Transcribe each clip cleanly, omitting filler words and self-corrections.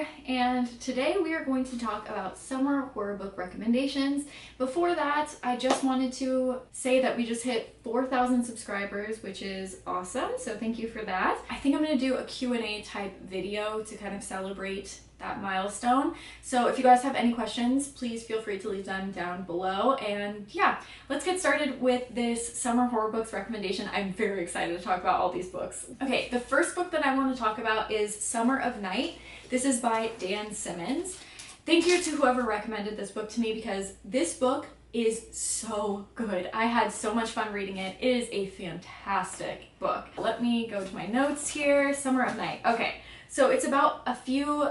here, and today we are going to talk about summer horror book recommendations. Before that, I just wanted to say that we just hit 4,000 subscribers, which is awesome, so thank you for that. I think I'm going to do a Q&A type video to kind of celebrate that milestone. So if you guys have any questions, please feel free to leave them down below. And yeah, let's get started with this summer horror books recommendation. I'm very excited to talk about all these books. Okay, the first book that I want to talk about is Summer of Night. This is by Dan Simmons. Thank you to whoever recommended this book to me because this book is so good. I had so much fun reading it. It is a fantastic book. Let me go to my notes here. Summer of Night. Okay. So it's about a few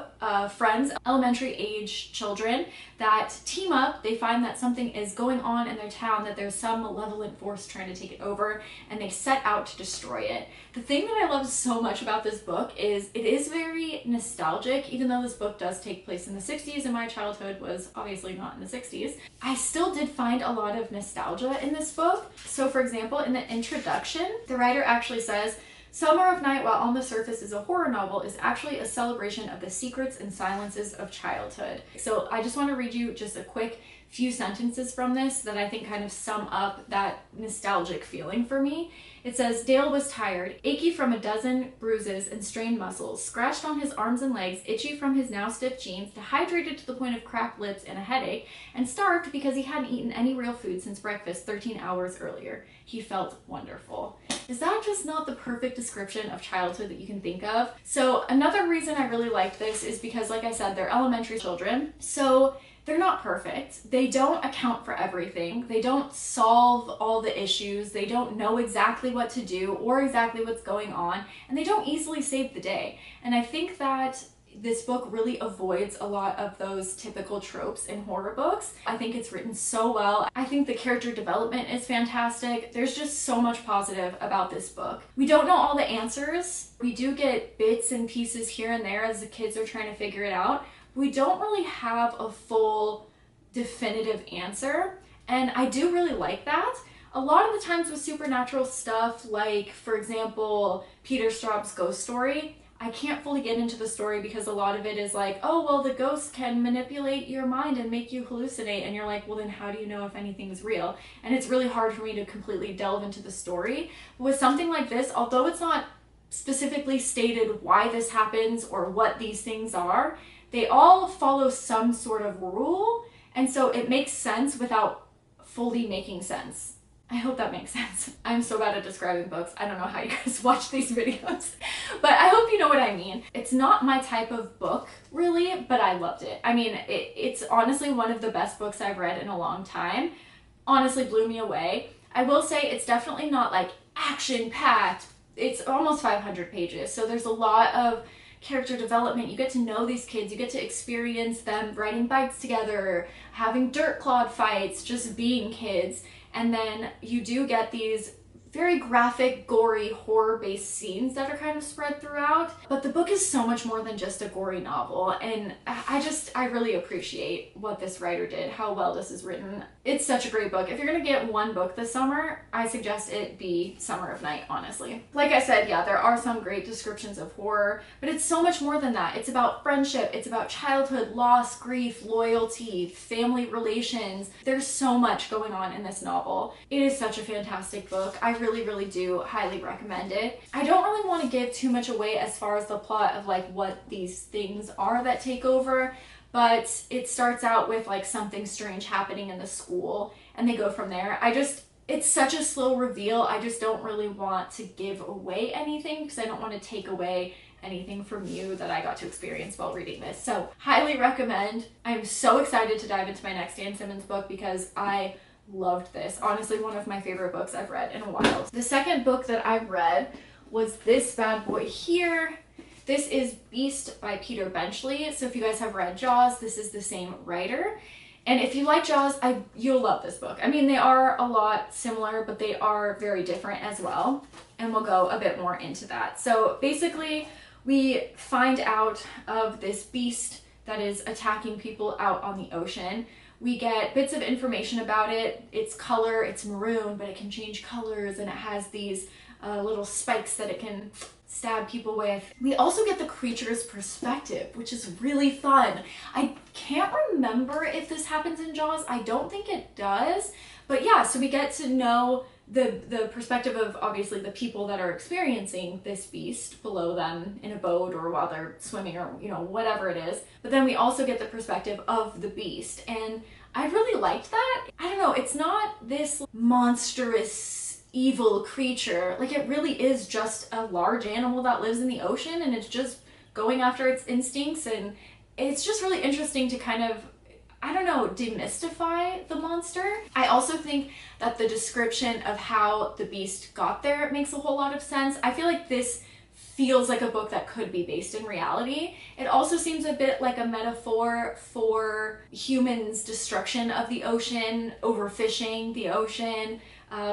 friends, elementary age children, that team up. They find that something is going on in their town, that there's some malevolent force trying to take it over, and they set out to destroy it. The thing that I love so much about this book is it is very nostalgic. Even though this book does take place in the 60s and my childhood was obviously not in the 60s, I still did find a lot of nostalgia in this book. So for example, in the introduction, the writer actually says, Summer of Night, while on the surface is a horror novel, is actually a celebration of the secrets and silences of childhood. So I just want to read you just a quick few sentences from this that I think kind of sum up that nostalgic feeling for me. It says, Dale was tired, achy from a dozen bruises and strained muscles, scratched on his arms and legs, itchy from his now stiff jeans, dehydrated to the point of cracked lips and a headache, and starved because he hadn't eaten any real food since breakfast 13 hours earlier. He felt wonderful. Is that just not the perfect description of childhood that you can think of? So another reason I really like this is because, like I said, they're elementary children. So they're not perfect. They don't account for everything. They don't solve all the issues. They don't know exactly what to do or exactly what's going on, and they don't easily save the day. And I think that this book really avoids a lot of those typical tropes in horror books. I think it's written so well. I think the character development is fantastic. There's just so much positive about this book. We don't know all the answers. We do get bits and pieces here and there as the kids are trying to figure it out. We don't really have a full definitive answer, and I do really like that. A lot of the times with supernatural stuff, like for example Peter Straub's ghost story, I can't fully get into the story because a lot of it is like, oh well, the ghost can manipulate your mind and make you hallucinate, and you're like, well then how do you know if anything's real? And it's really hard for me to completely delve into the story. But with something like this, although it's not specifically stated why this happens or what these things are, they all follow some sort of rule, and so it makes sense without fully making sense. I hope that makes sense. I'm so bad at describing books. I don't know how you guys watch these videos, but I hope you know what I mean. It's not my type of book, really, but I loved it. I mean, it's honestly one of the best books I've read in a long time. Honestly blew me away. I will say it's definitely not like action-packed. It's almost 500 pages, so there's a lot of character development. You get to know these kids, you get to experience them riding bikes together, having dirt clod fights, just being kids. And then you do get these very graphic, gory, horror-based scenes that are kind of spread throughout. But the book is so much more than just a gory novel, and I really appreciate what this writer did, how well this is written. It's such a great book. If you're gonna get one book this summer, I suggest it be Summer of Night, honestly. Like I said, yeah, there are some great descriptions of horror, but it's so much more than that. It's about friendship, it's about childhood, loss, grief, loyalty, family relations. There's so much going on in this novel. It is such a fantastic book. I really do highly recommend it. I don't really want to give too much away as far as the plot of like what these things are that take over, but it starts out with like something strange happening in the school and they go from there. It's such a slow reveal. I just don't really want to give away anything because I don't want to take away anything from you that I got to experience while reading this. So highly recommend. I'm so excited to dive into my next Dan Simmons book because I loved this. Honestly, one of my favorite books I've read in a while. The second book that I read was this bad boy here. This is Beast by Peter Benchley. So if you guys have read Jaws, this is the same writer. And if you like Jaws, you'll love this book. I mean, they are a lot similar, but they are very different as well. And we'll go a bit more into that. So basically, we find out of this beast that is attacking people out on the ocean. We get bits of information about it. Its color, it's maroon, but it can change colors, and it has these little spikes that it can stab people with. We also get the creature's perspective, which is really fun. I can't remember if this happens in Jaws. I don't think it does. But yeah, so we get to know the perspective of obviously the people that are experiencing this beast below them in a boat or while they're swimming or, you know, whatever it is. But then we also get the perspective of the beast. And I really liked that. I don't know, it's not this monstrous evil creature. Like, it really is just a large animal that lives in the ocean and it's just going after its instincts. And it's just really interesting to kind of, I don't know, demystify the monster. I also think that the description of how the beast got there makes a whole lot of sense. I feel like this feels like a book that could be based in reality. It also seems a bit like a metaphor for humans' destruction of the ocean, overfishing the ocean,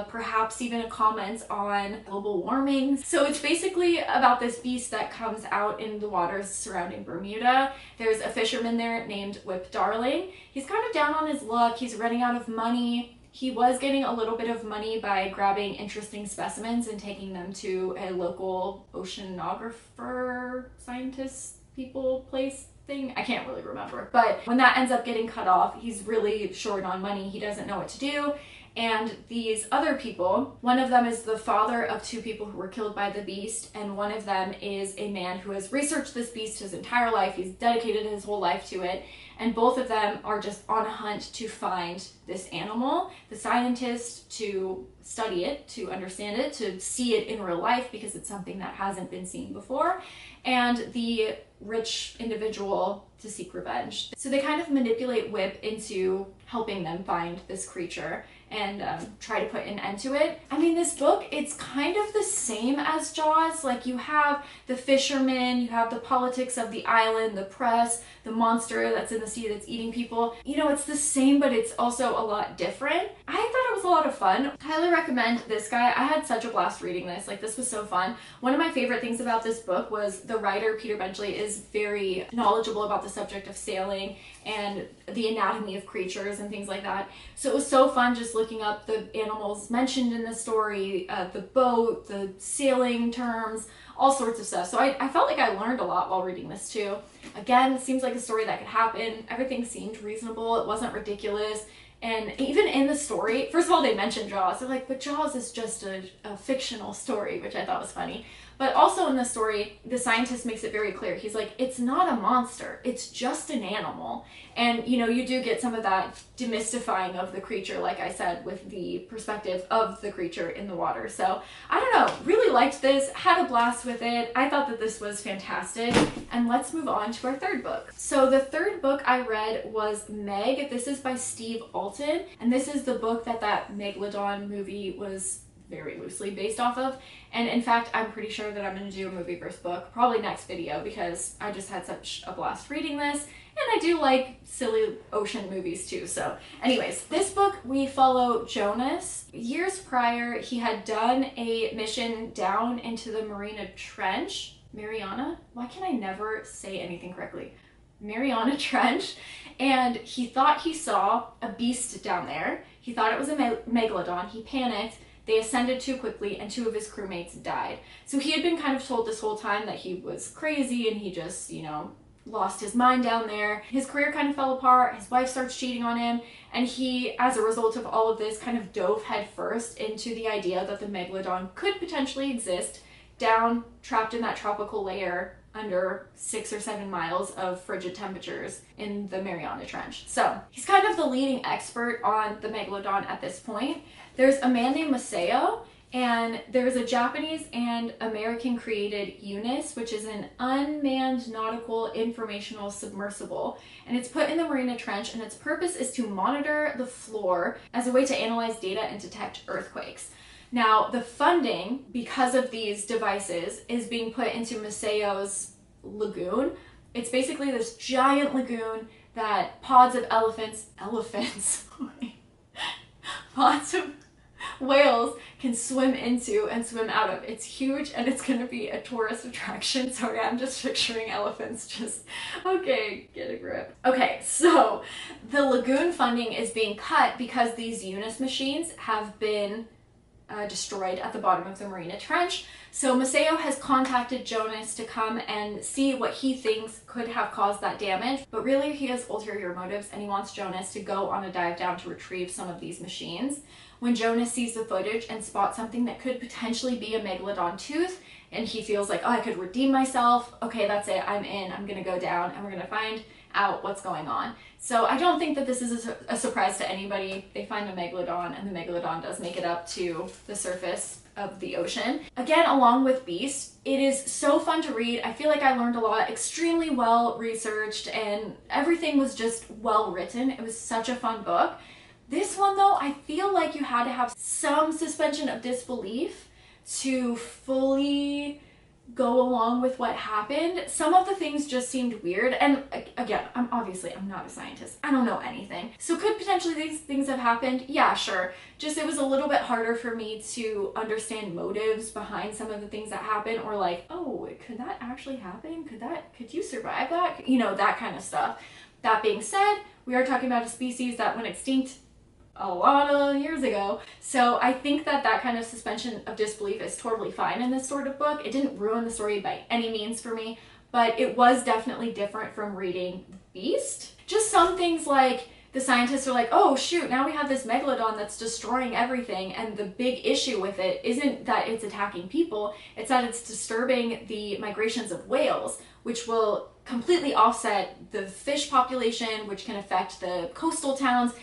perhaps even a comment on global warming. So it's basically about this beast that comes out in the waters surrounding Bermuda. There's a fisherman there named Whip Darling. He's kind of down on his luck. He's running out of money. He was getting a little bit of money by grabbing interesting specimens and taking them to a local oceanographer, scientist, people, place thing. I can't really remember. But when that ends up getting cut off, he's really short on money. He doesn't know what to do. And these other people, one of them is the father of two people who were killed by the beast, and one of them is a man who has researched this beast his entire life. He's dedicated his whole life to it, and both of them are just on a hunt to find this animal. The scientist to study it, to understand it, to see it in real life because it's something that hasn't been seen before, and the rich individual to seek revenge. So they kind of manipulate Whip into helping them find this creature and try to put an end to it. I mean, this book, it's kind of the same as Jaws. Like, you have the fishermen, you have the politics of the island, the press, the monster that's in the sea that's eating people. You know, it's the same, but it's also a lot different. I thought it was a lot of fun. Highly recommend this guy. I had such a blast reading this. Like, this was so fun. One of my favorite things about this book was the writer, Peter Benchley, is very knowledgeable about the subject of sailing and the anatomy of creatures and things like that. So it was so fun just looking up the animals mentioned in the story, the boat, the sailing terms, all sorts of stuff. So I felt like I learned a lot while reading this too. Again, it seems like a story that could happen. Everything seemed reasonable. It wasn't ridiculous. And even in the story, first of all, they mentioned Jaws. They're like, but Jaws is just a fictional story, which I thought was funny. But also in the story, the scientist makes it very clear. He's like, it's not a monster. It's just an animal. And, you know, you do get some of that demystifying of the creature, like I said, with the perspective of the creature in the water. So, I don't know, really liked this, had a blast with it. I thought that this was fantastic. And let's move on to our third book. So the third book I read was Meg. This is by Steve Alten. And this is the book that Megalodon movie was very loosely based off of. And in fact, I'm pretty sure that I'm going to do a movie versus book, probably next video, because I just had such a blast reading this. And I do like silly ocean movies too. So anyways, this book, we follow Jonas. Years prior, he had done a mission down into the Mariana Trench. Mariana? Why can I never say anything correctly? Mariana Trench. And he thought he saw a beast down there. He thought it was a megalodon. He panicked. They ascended too quickly and two of his crewmates died. So he had been kind of told this whole time that he was crazy and he just, you know, lost his mind down there. His career kind of fell apart. His wife starts cheating on him. And he, as a result of all of this, kind of dove headfirst into the idea that the megalodon could potentially exist down, trapped in that tropical layer under 6 or 7 miles of frigid temperatures in the Mariana Trench. So he's kind of the leading expert on the megalodon at this point. There's a man named Maseo, and there's a Japanese and American created Eunice, which is an unmanned nautical informational submersible. And it's put in the Mariana Trench, and its purpose is to monitor the floor as a way to analyze data and detect earthquakes. Now, the funding, because of these devices, is being put into Maseo's lagoon. It's basically this giant lagoon that pods of pods of whales can swim into and swim out of. It's huge and it's going to be a tourist attraction. Sorry, I'm just picturing elephants just, okay, get a grip. Okay, so the lagoon funding is being cut because these Eunice machines have been destroyed at the bottom of the Marina Trench. So Maceo has contacted Jonas to come and see what he thinks could have caused that damage, but really he has ulterior motives and he wants Jonas to go on a dive down to retrieve some of these machines. When Jonas sees the footage and spots something that could potentially be a megalodon tooth, and he feels like, oh, I could redeem myself, okay, that's it, I'm in, I'm gonna go down and we're gonna find out what's going on. So I don't think that this is a surprise to anybody. They find a megalodon and the megalodon does make it up to the surface of the ocean. Again, along with Beast, it is so fun to read. I feel like I learned a lot, extremely well researched, and everything was just well written. It was such a fun book. This one though, I feel like you had to have some suspension of disbelief to fully go along with what happened. Some of the things just seemed weird, and again, I'm not a scientist. I don't know anything. So could potentially these things have happened? Yeah, sure. Just it was a little bit harder for me to understand motives behind some of the things that happen, or like, oh, could that actually happen? Could you survive that? You know, that kind of stuff. That being said, we are talking about a species that went extinct a lot of years ago. So I think that that kind of suspension of disbelief is totally fine in this sort of book. It didn't ruin the story by any means for me, but it was definitely different from reading Beast. Just some things like the scientists are like, oh shoot, now we have this megalodon that's destroying everything, and the big issue with it isn't that it's attacking people, it's that it's disturbing the migrations of whales, which will completely offset the fish population, which can affect the coastal towns.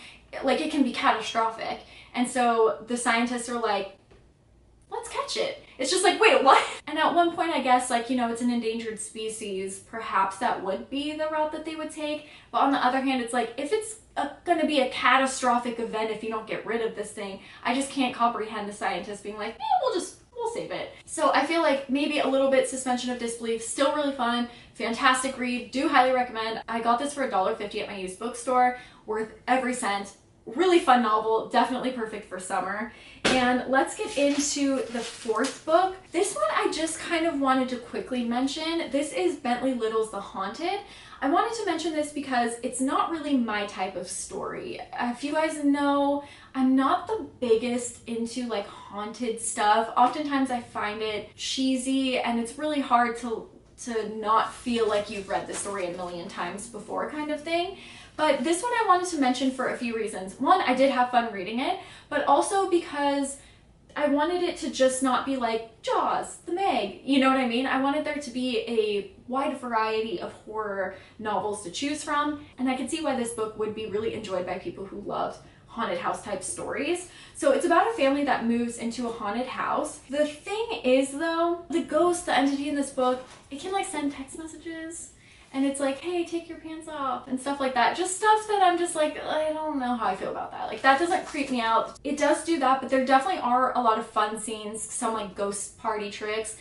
Like, it can be catastrophic. And so the scientists are like, let's catch it. It's just like, wait, what? And at one point, I guess, like, you know, it's an endangered species, perhaps that would be the route that they would take. But on the other hand, it's like, if it's going to be a catastrophic event if you don't get rid of this thing, I just can't comprehend the scientists being like, we'll save it. So I feel like maybe a little bit suspension of disbelief, still really fun, fantastic read, do highly recommend. I got this for $1.50 at my used bookstore, worth every cent. Really fun novel, definitely perfect for summer. And let's get into the fourth book. This one I just kind of wanted to quickly mention. This is Bentley Little's The Haunted. I wanted to mention this because it's not really my type of story. If you guys know, I'm not the biggest into like haunted stuff. Oftentimes I find it cheesy and it's really hard to not feel like you've read the story a million times before kind of thing. But this one I wanted to mention for a few reasons. One, I did have fun reading it, but also because I wanted it to just not be like Jaws, The Meg, you know what I mean? I wanted there to be a wide variety of horror novels to choose from, and I could see why this book would be really enjoyed by people who love haunted house type stories. So it's about a family that moves into a haunted house. The thing is though, the ghost, the entity in this book, it can like send text messages. And it's like, hey, take your pants off and stuff like that. Just stuff that I'm just like, I don't know how I feel about that. Like, that doesn't creep me out. It does do that, but there definitely are a lot of fun scenes, some like ghost party tricks.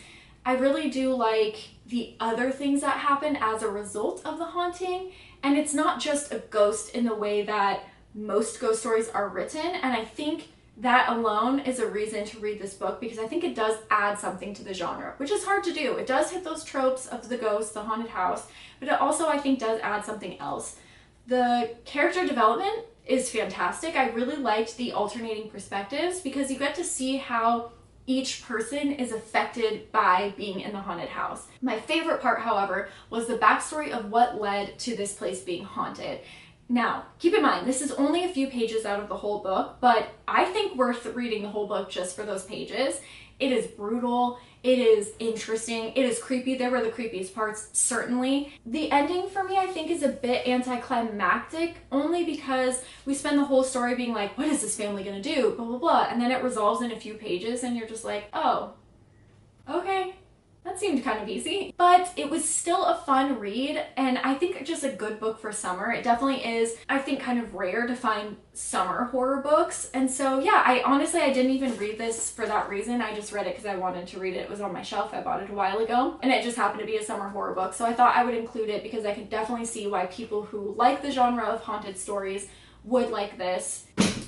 I really do like the other things that happen as a result of the haunting. And it's not just a ghost in the way that most ghost stories are written. And I think that alone is a reason to read this book, because I think it does add something to the genre, which is hard to do. It does hit those tropes of the ghost, the haunted house, but it also, I think, does add something else. The character development is fantastic. I really liked the alternating perspectives because you get to see how each person is affected by being in the haunted house. My favorite part, however, was the backstory of what led to this place being haunted. Now, keep in mind, this is only a few pages out of the whole book, but I think worth reading the whole book just for those pages. It is brutal, it is interesting, it is creepy. There were the creepiest parts, certainly. The ending for me, I think, is a bit anticlimactic, only because we spend the whole story being like, what is this family gonna do, blah, blah, blah, and then it resolves in a few pages and you're just like, oh, okay. That seemed kind of easy, but it was still a fun read, and I think just a good book for summer. It definitely is, I think, kind of rare to find summer horror books, and so yeah, I didn't even read this for that reason. I just read it because I wanted to read it. It was on my shelf. I bought it a while ago, and it just happened to be a summer horror book, so I thought I would include it because I could definitely see why people who like the genre of haunted stories would like this.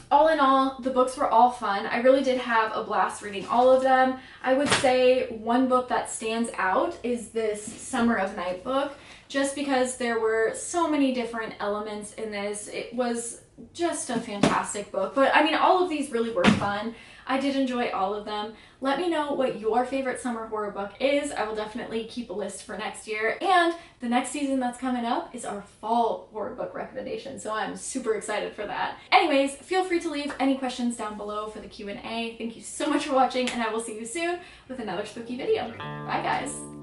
All in all, the books were all fun. I really did have a blast reading all of them. I would say one book that stands out is this Summer of Night book, just because there were so many different elements in this. It was just a fantastic book. But I mean, all of these really were fun. I did enjoy all of them. Let me know what your favorite summer horror book is. I will definitely keep a list for next year. And the next season that's coming up is our fall horror book recommendation, so I'm super excited for that. Anyways, feel free to leave any questions down below for the Q&A. Thank you so much for watching, and I will see you soon with another spooky video. Bye guys!